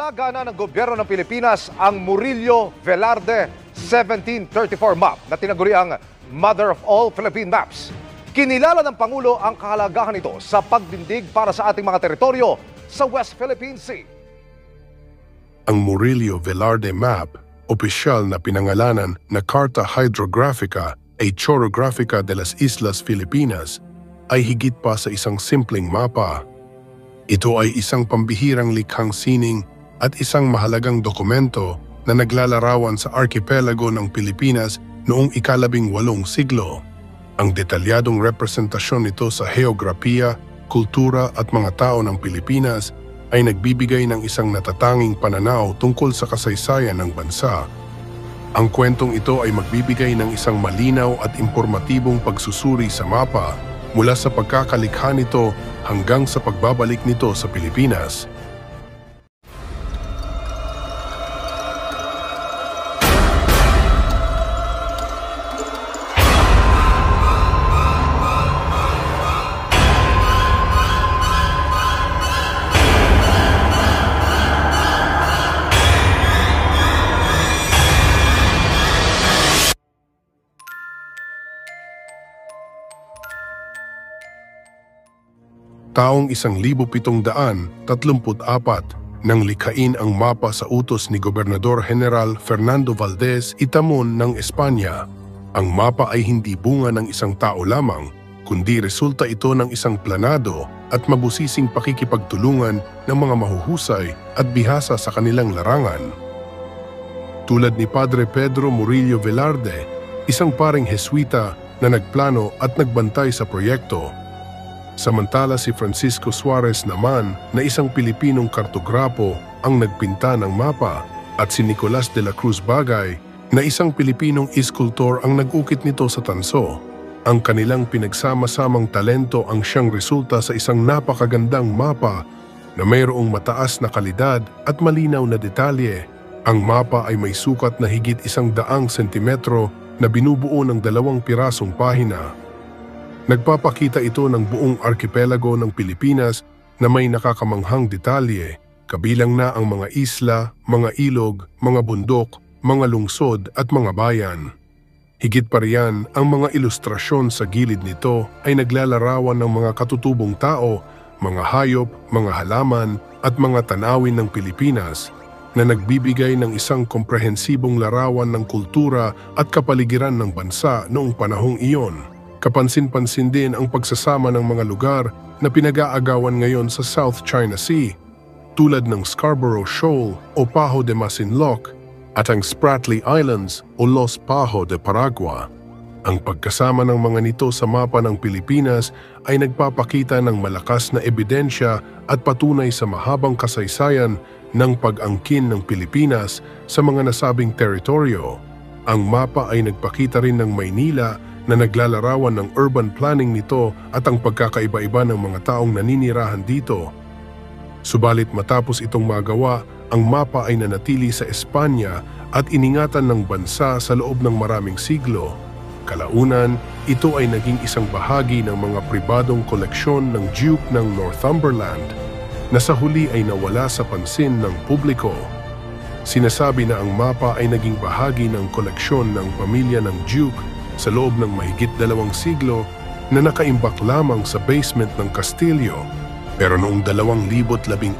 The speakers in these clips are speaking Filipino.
Inihalaga na ng gobyerno ng Pilipinas ang Murillo Velarde 1734 map na tinaguriang Mother of all Philippine Maps. Kinilala ng Pangulo ang kahalagahan nito sa pagdindig para sa ating mga teritoryo sa West Philippine Sea. Ang Murillo Velarde Map, opisyal na pinangalanan na Carta Hydrographica e Chorographica de las Islas Filipinas, ay higit pa sa isang simpleng mapa. Ito ay isang pambihirang likhang sining at isang mahalagang dokumento na naglalarawan sa arkipelago ng Pilipinas noong ika-18 siglo. Ang detalyadong representasyon nito sa heograpiya, kultura at mga tao ng Pilipinas ay nagbibigay ng isang natatanging pananaw tungkol sa kasaysayan ng bansa. Ang kwentong ito ay magbibigay ng isang malinaw at impormatibong pagsusuri sa mapa mula sa pagkakalikha nito hanggang sa pagbabalik nito sa Pilipinas. Taong 1734 nang likhain ang mapa sa utos ni Gobernador General Fernando Valdez Itamon ng Espanya. Ang mapa ay hindi bunga ng isang tao lamang, kundi resulta ito ng isang planado at mabusising pakikipagtulungan ng mga mahuhusay at bihasa sa kanilang larangan. Tulad ni Padre Pedro Murillo Velarde, isang paring Heswita na nagplano at nagbantay sa proyekto. Samantala si Francisco Suarez naman na isang Pilipinong kartograpo ang nagpinta ng mapa at si Nicolas de la Cruz Bagay na isang Pilipinong iskultor ang nag-ukit nito sa tanso. Ang kanilang pinagsama-samang talento ang siyang resulta sa isang napakagandang mapa na mayroong mataas na kalidad at malinaw na detalye. Ang mapa ay may sukat na higit 100 sentimetro na binubuo ng 2 pirasong pahina. Nagpapakita ito ng buong arkipelago ng Pilipinas na may nakakamanghang detalye, kabilang na ang mga isla, mga ilog, mga bundok, mga lungsod at mga bayan. Higit pa riyan, ang mga ilustrasyon sa gilid nito ay naglalarawan ng mga katutubong tao, mga hayop, mga halaman at mga tanawin ng Pilipinas na nagbibigay ng isang komprehensibong larawan ng kultura at kapaligiran ng bansa noong panahong iyon. Kapansin-pansin din ang pagsasama ng mga lugar na pinag-aagawan ngayon sa South China Sea, tulad ng Scarborough Shoal o Paho de Masinloc at ang Spratly Islands o Los Paho de Paragua. Ang pagkasama ng mga nito sa mapa ng Pilipinas ay nagpapakita ng malakas na ebidensya at patunay sa mahabang kasaysayan ng pag-angkin ng Pilipinas sa mga nasabing teritoryo. Ang mapa ay nagpakita rin ng Maynila na naglalarawan ng urban planning nito at ang pagkakaiba-iba ng mga taong naninirahan dito. Subalit matapos itong magawa, ang mapa ay nanatili sa Espanya at iningatan ng bansa sa loob ng maraming siglo. Kalaunan, ito ay naging isang bahagi ng mga pribadong koleksyon ng Duke ng Northumberland na sa huli ay nawala sa pansin ng publiko. Sinasabi na ang mapa ay naging bahagi ng koleksyon ng pamilya ng Duke sa loob ng mahigit 2 siglo na nakaimbak lamang sa basement ng kastilyo. Pero noong 2014,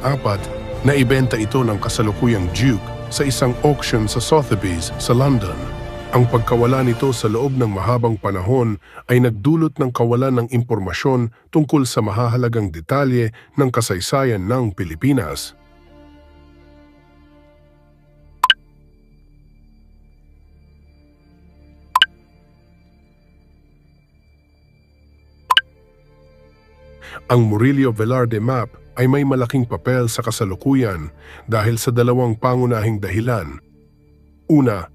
naibenta ito ng kasalukuyang Duke sa isang auction sa Sotheby's sa London. Ang pagkawala nito sa loob ng mahabang panahon ay nagdulot ng kawalan ng impormasyon tungkol sa mahahalagang detalye ng kasaysayan ng Pilipinas. Ang Murillo Velarde Map ay may malaking papel sa kasalukuyan dahil sa 2 pangunahing dahilan. Una,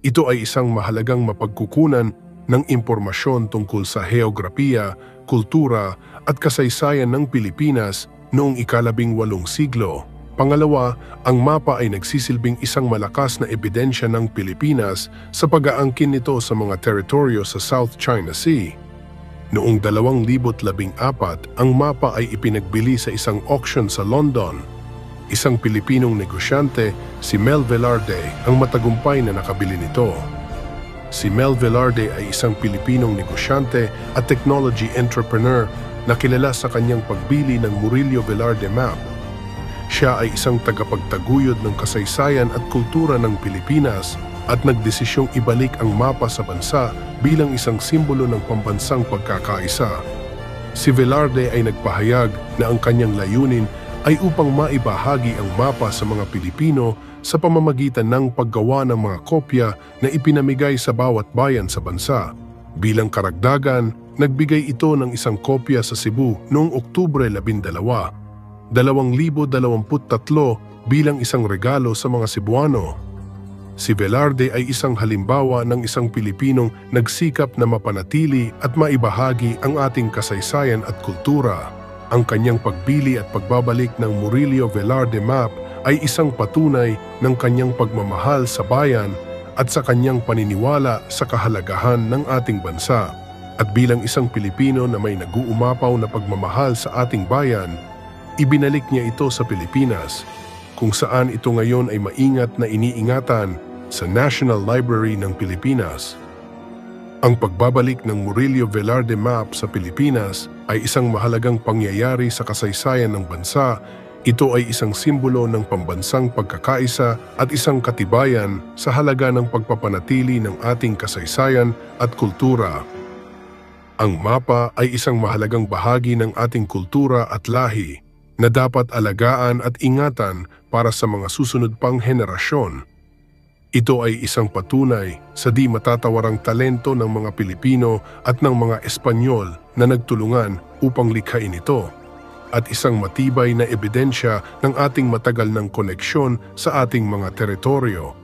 ito ay isang mahalagang mapagkukunan ng impormasyon tungkol sa heograpiya, kultura at kasaysayan ng Pilipinas noong ika-18 siglo. Pangalawa, ang mapa ay nagsisilbing isang malakas na ebidensya ng Pilipinas sa pag-aangkin nito sa mga teritoryo sa South China Sea. Noong 2014, ang mapa ay ipinagbili sa isang auction sa London. Isang Pilipinong negosyante, si Mel Velarde, ang matagumpay na nakabili nito. Si Mel Velarde ay isang Pilipinong negosyante at technology entrepreneur na kilala sa kanyang pagbili ng Murillo Velarde Map. Siya ay isang tagapagtaguyod ng kasaysayan at kultura ng Pilipinas at nagdesisyong ibalik ang mapa sa bansa bilang isang simbolo ng pambansang pagkakaisa. Si Velarde ay nagpahayag na ang kanyang layunin ay upang maibahagi ang mapa sa mga Pilipino sa pamamagitan ng paggawa ng mga kopya na ipinamigay sa bawat bayan sa bansa. Bilang karagdagan, nagbigay ito ng isang kopya sa Cebu noong Oktubre 12, 2023 bilang isang regalo sa mga Cebuano. Si Velarde ay isang halimbawa ng isang Pilipinong nagsikap na mapanatili at maibahagi ang ating kasaysayan at kultura. Ang kanyang pagbili at pagbabalik ng Murillo Velarde Map ay isang patunay ng kanyang pagmamahal sa bayan at sa kanyang paniniwala sa kahalagahan ng ating bansa. At bilang isang Pilipino na may nag-uumapaw na pagmamahal sa ating bayan, ibinalik niya ito sa Pilipinas, kung saan ito ngayon ay maingat na iniingatan sa National Library ng Pilipinas. Ang pagbabalik ng Murillo Velarde Map sa Pilipinas ay isang mahalagang pangyayari sa kasaysayan ng bansa. Ito ay isang simbolo ng pambansang pagkakaisa at isang katibayan sa halaga ng pagpapanatili ng ating kasaysayan at kultura. Ang mapa ay isang mahalagang bahagi ng ating kultura at lahi na dapat alagaan at ingatan para sa mga susunod pang henerasyon. Ito ay isang patunay sa di matatawarang talento ng mga Pilipino at ng mga Espanyol na nagtulungan upang likhain ito, at isang matibay na ebidensya ng ating matagal ng koneksyon sa ating mga teritoryo.